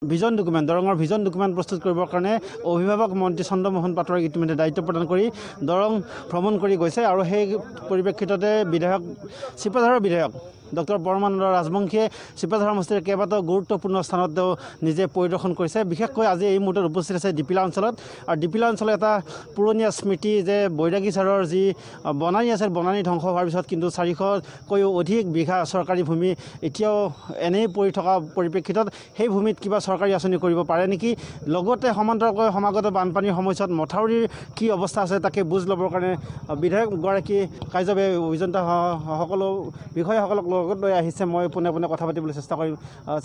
Vision document দৰঙৰ vision document প্ৰস্তুত কৰিবৰ কাৰণে অভিভাৱক মন্ত্ৰী চন্দ্ৰমোহন পাটোৱাৰীক ইতিমধ্যে দায়িত্ব প্ৰদান কৰি দৰং ভ্ৰমণ কৰি গৈছে আৰু সেই পৰিপ্ৰেক্ষিততে চিপাঝাৰৰ বিধায়ক ডক্টৰ পৰমানন্দ ৰাজবংশীয়ে চিপাঝাৰ সমষ্টিৰ কেইবাটাও গুৰুত্বপূৰ্ণ স্থানত তেওঁ নিজে পৰিদৰ্শন কৰিছে। বিশেষকৈ আজি এই মুহূৰ্তত উপস্থিত আছে ডিপিলা অঞ্চলত আৰু ডিপিলা অঞ্চলত এটা পুৰণীয়া স্মৃতি যে বৈৰাগী চাৰৰ যি বনানী আছিল, বনানী ধ্বংস হোৱাৰ পিছত কিন্তু 400কৈও অধিক বিঘা চৰকাৰী ভূমি এতিয়াও এনেই পৰি থকা পৰিপ্ৰেক্ষিতত সেই ভূমিত কিবা চৰকাৰী আঁচনি কৰিব পাৰে নেকি, লগতে সমান্তৰালকৈ সমাগত বানপানীৰ সময়ছোৱাত মথাউৰিৰ কি অৱস্থা আছে তাকে বুজ ল'বৰ কাৰণে বিধায়কগৰাকী কাৰ্যবাহী অভিযন্তা সকলো বিষয়াসকলক লগত লৈ আহিছে। মই পোনে পোনে কথা পাতিবলৈ চেষ্টা কৰিম।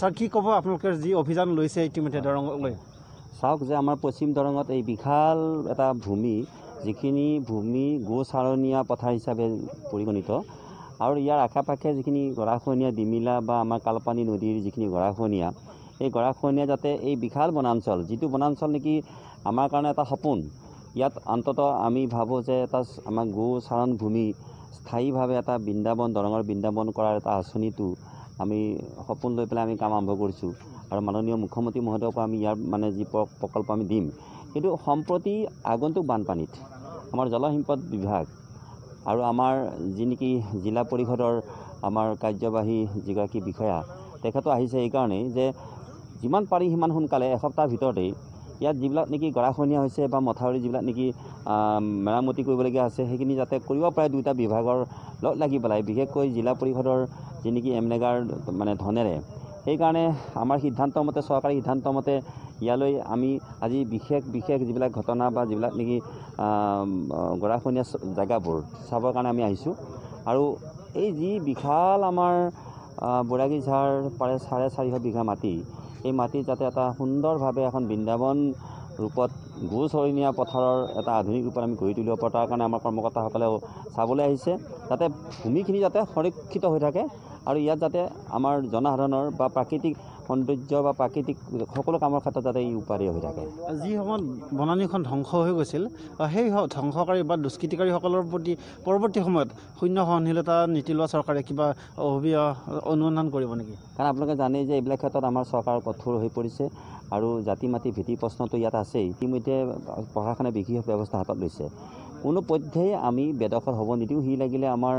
ছাৰ, কি ক'ব আপোনালোকে যি অভিযান লৈছে ইতিমধ্যে দৰঙলৈ? চাওক যে আমাৰ পশ্চিম দৰঙত এই বিশাল এটা ভূমি, যিখিনি ভূমি গোচাৰণীয়া পথাৰ হিচাপে পৰিগণিত আৰু ইয়াৰ আশে পাশে যিখিনি গৰাখহনীয়া ডিমিলা বা আমাৰ কালপানী নদীৰ যিখিনি গৰাখহনীয়া, এই গৰাখহনীয়া যাতে এই বিশাল বনাঞ্চল, যিটো বনাঞ্চল নেকি আমাৰ কাৰণে এটা সপোন, ইয়াত অন্ততঃ আমি ভাবোঁ যে এটা আমাৰ গোচাৰণ ভূমি স্থায়ীভাৱে এটা বৃন্দাবন, দৰঙৰ বৃন্দাবন কৰাৰ এটা আঁচনিটো আমি সপোন লৈ পেলাই আমি কাম আৰম্ভ কৰিছোঁ আৰু মাননীয় মুখ্যমন্ত্ৰী মহোদয়কো আমি ইয়াৰ যি প্ৰকল্প আমি দিম। কিন্তু সম্প্ৰতি আগন্তুক বানপানীত আমাৰ জলসম্পদ বিভাগ আৰু আমাৰ যি নেকি জিলা পৰিষদৰ আমাৰ কাৰ্যবাহী যিগৰাকী বিষয়া তেখেতো আহিছে এইকাৰণেই যে যিমান পাৰি সিমান সোনকালে এসপ্তাহৰ ভিতৰতেই ইয়াত যিবিলাক নেকি গৰাখহনীয়া হৈছে বা মথাউৰি যিবিলাক নেকি মেৰামতি কৰিবলগীয়া আছে সেইখিনি যাতে কৰিব পাৰে দুয়োটা বিভাগৰ লগ লাগি পেলাই, বিশেষকৈ জিলা পৰিষদৰ যি নেকি এমনেগাৰ ধনেৰে। সেইকাৰণে আমাৰ সিদ্ধান্ত মতে, চৰকাৰী সিদ্ধান্ত মতে ইয়ালৈ আমি আজি বিশেষ যিবিলাক ঘটনা বা যিবিলাক নেকি গৰাখহনীয়া জেগাবোৰ চাবৰ কাৰণে আমি আহিছোঁ। আৰু এই যি বিশাল আমাৰ বৈৰাগীঝাৰ প্ৰায় 450 বিঘা মাটি, এই মাটিত যাতে এটা সুন্দৰভাৱে এখন বৃন্দাবন ৰূপত গোচৰণীয়া পথাৰৰ এটা আধুনিক ৰূপত আমি গঢ়ি তুলিব পাৰোঁ, তাৰ কাৰণে আমাৰ কৰ্মকৰ্তাসকলেও চাবলৈ আহিছে যাতে ভূমিখিনি যাতে সংৰক্ষিত হৈ থাকে আৰু ইয়াত যাতে আমাৰ জনসাধাৰণৰ বা প্ৰাকৃতিক সৌন্দৰ্য বা প্ৰাকৃতিক সকলো কামৰ ক্ষেত্ৰত যাতে ই উপাদেয় হৈ থাকে। যি সময়ত বনানীখন ধ্বংস হৈ গৈছিল, সেই ধ্বংসকাৰী বা দুষ্কৃতিকাৰীসকলৰ প্ৰতি পৰৱৰ্তী সময়ত শূন্য সহনশীলতা নীতি লোৱা চৰকাৰে কিবা অনুসন্ধান কৰিব নেকি? কাৰণ আপোনালোকে জানেই যে এইবিলাক ক্ষেত্ৰত আমাৰ চৰকাৰ কঠোৰ হৈ পৰিছে আৰু জাতি মাটি ভেটি প্ৰশ্নটো ইয়াত আছেই। ইতিমধ্যে প্ৰশাসনে বিশেষ ব্যৱস্থা হাতত লৈছে। কোনো পধ্যেই আমি বেদখল হ'ব নিদিওঁ। সি লাগিলে আমাৰ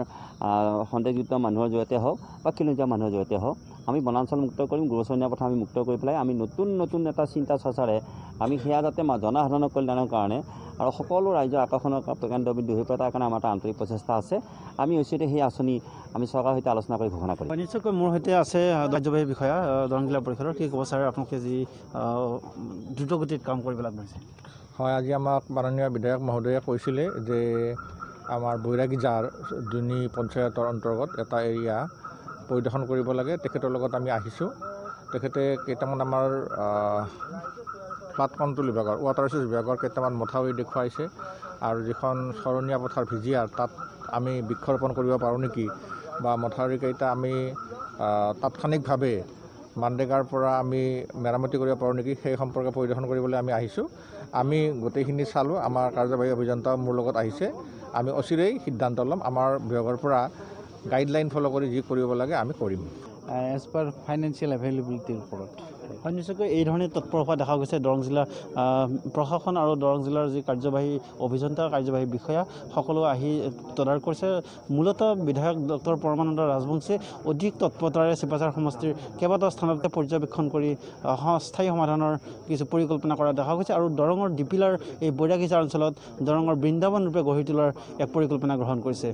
সন্দেহযুক্ত মানুহৰ জৰিয়তে হওক বা খিলঞ্জীয়া মানুহৰ জৰিয়তে হওক, আমি বনাঞ্চল মুক্ত কৰিম, গোচৰণীয়া পথাৰ আমি মুক্ত কৰি পেলাই আমি নতুন এটা চিন্তা চৰ্চাৰে আমি সেয়া যাতে জনসাধাৰণৰ কল্যাণৰ কাৰণে আৰু সকলো ৰাইজৰ আকৰ্ষণৰ কেন্দ্ৰবিন্দু হৈ পৰে, তাৰ কাৰণে আমাৰ এটা আন্তৰিক প্ৰচেষ্টা আছে। আমি হৈছেতে সেই আঁচনি আমি চৰকাৰৰ সৈতে আলোচনা কৰি ঘোষণা কৰিম। নিশ্চয়কৈ মোৰ সৈতে আছে কাৰ্যবাহী বিষয়া দৰং জিলা পৰিষদৰ। কি ক'ব ছাৰ, আপোনালোকে যি দ্ৰুতগতিত কাম কৰিবলৈ আগবাঢ়িছে? হয়, আজি আমাক মাননীয় বিধায়ক মহোদয়ে কৈছিলে যে আমাৰ বৈৰাগীঝাৰ দুনি পঞ্চায়তৰ অন্তৰ্গত এটা এৰিয়া পৰিদৰ্শন কৰিব লাগে। তেখেতৰ লগত আমি আহিছোঁ। তেখেতে কেইটামান আমাৰ ফ্লাড কণ্ট্ৰল বিভাগৰ, ৱাটাৰ ৰিচোৰ্চ বিভাগৰ কেইটামান মথাউৰি দেখুৱাইছে আৰু যিখন চৰণীয়া পথাৰ ভিজিয়াৰ, তাত আমি বৃক্ষৰোপণ কৰিব পাৰোঁ নেকি বা মথাউৰিকেইটা আমি তাৎক্ষণিকভাৱে মানৰেগাৰ পৰা আমি মেৰামতি কৰিব পাৰোঁ নেকি, সেই সম্পৰ্কে পৰিদৰ্শন কৰিবলৈ আমি আহিছোঁ। আমি গোটেইখিনি চালোঁ। আমাৰ কাৰ্যবাহী অভিযন্তা মোৰ লগত আহিছে। আমি অচিৰেই সিদ্ধান্ত ল'ম। আমাৰ বিভাগৰ পৰা গাইডলাইন ফ'ল' কৰি যি কৰিব লাগে আমি কৰিম। এজ পাৰ ফাইনেন্সিয়েল এভেইলেবিলিটিৰ ওপৰত নিশ্চয়কৈ এই ধৰণে তৎপৰ হোৱা দেখা গৈছে দৰং জিলা প্ৰশাসন আৰু দৰং জিলাৰ যি কাৰ্যবাহী অভিযন্তা, কাৰ্যবাহী বিষয়া সকলো আহি তদাৰক কৰিছে। মূলতঃ বিধায়ক ডক্টৰ পৰমানন্দ ৰাজবংশীয়ে অধিক তৎপৰতাৰে চিপাঝাৰ সমষ্টিৰ কেইবাটাও স্থানতে পৰ্যবেক্ষণ কৰি স্থায়ী সমাধানৰ কিছু পৰিকল্পনা কৰা দেখা গৈছে আৰু দৰঙৰ ডিপিলাৰ এই বৈৰাগীঝাৰ অঞ্চলত দৰঙৰ বৃন্দাবন ৰূপে গঢ়ি তোলাৰ এক পৰিকল্পনা গ্ৰহণ কৰিছে।